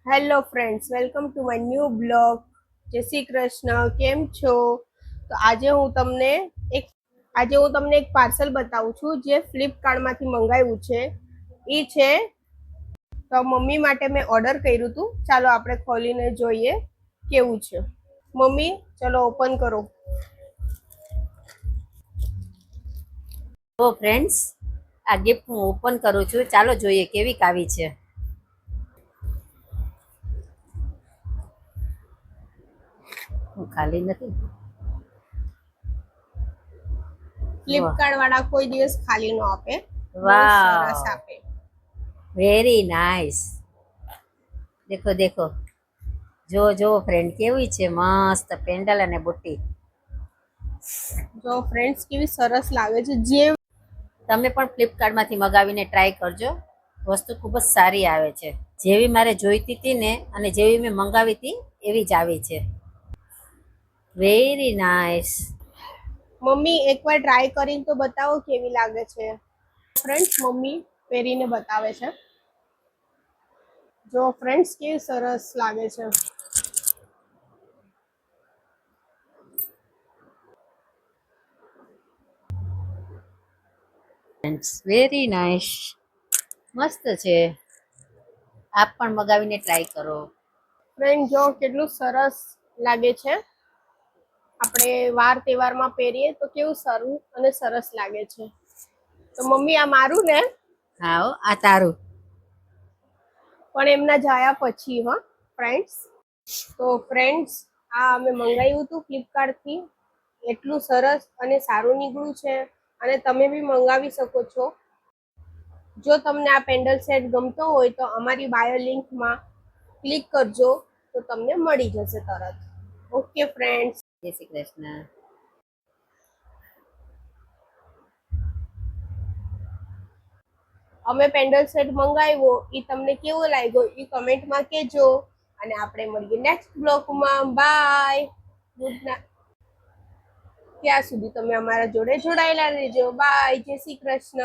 Hello friends, welcome to my new blog. જય શ્રી કૃષ્ણ. કેમ છો? તો આજે હું તમને એક પાર્સલ બતાવું છું જે ફ્લિપકાર્ટમાંથી મંગાવ્યું છે. એ છે તો મમ્મી માટે મેં ઓર્ડર કર્યું હતું. ચાલો આપણે ખોલીને જોઈએ કેવું છે. મમ્મી ચલો ઓપન કરો. તો ફ્રેન્ડ્સ, આ ગિફ્ટ હું ઓપન કરું છું. ચાલો જોઈએ કેવી આવી છે. હું ખાલી નથી. ફ્લિપકાર્ટ વાળા કોઈ દિવસ ખાલી ન આપે. સરસ વાવ, આપે. Very nice. દેખો દેખો, જો જો ફ્રેન્ડ કેવી છે, મસ્ત પેન્ડલ અને બુટ્ટી. જો ફ્રેન્ડ્સ કેવી સરસ લાગે છે. જે તમે પણ ફ્લિપકાર્ટમાંથી મગાવીને ટ્રાય કરજો. વસ્તુ ખૂબ જ સારી આવે છે. જેવી મારે જોઈતી હતી ને અને જેવી મેં મંગાવી હતી એવી જ આવી છે. Very nice. મમ્મી એકવાર ટ્રાય કરીને તો બતાવો કેવી લાગે છે. ફ્રેન્ડ્સ મમ્મી પહેરીને બતાવે છે. જો ફ્રેન્ડ્સ કેવી સરસ લાગે છે. ફ્રેન્ડ્સ વેરી નાઇસ, મસ્ત છે. આપ પણ મગાવીને ટ્રાય કરો. ફ્રેન્ડ જો કેટલું સરસ લાગે છે. આપણે વાર તહેવારમાં પહેરીએ તો કેવું સારું અને સરસ લાગે છે. તો મમ્મી આ મારું ને? હા આ તારું. પણ એમના જાયા પછી ફ્રેન્ડ્સ. તો ફ્રેન્ડ્સ આ અમે મંગાવ્યું હતું ફ્લિપકાર્ટથી. એટલું સરસ અને સારું નીકળ્યું છે અને તમે બી મંગાવી શકો છો. જો તમને આ પેન્ડલ સેટ ગમતો હોય તો અમારી બાયો લિંકમાં ક્લિક કરજો તો તમને મળી જશે તરત. Okay friends. જય શ્રી કૃષ્ણ. અમે પેન્ડલ સેટ મંગાવ્યો એ તમને કેવો લાગ્યો એ કમેન્ટમાં કહેજો અને આપણે મળીએ નેક્સ્ટ બ્લોગમાં. Bye, good night. ત્યાં સુધી તમે અમારા જોડે જોડાયેલા રહેજો. બાય, જય શ્રી કૃષ્ણ.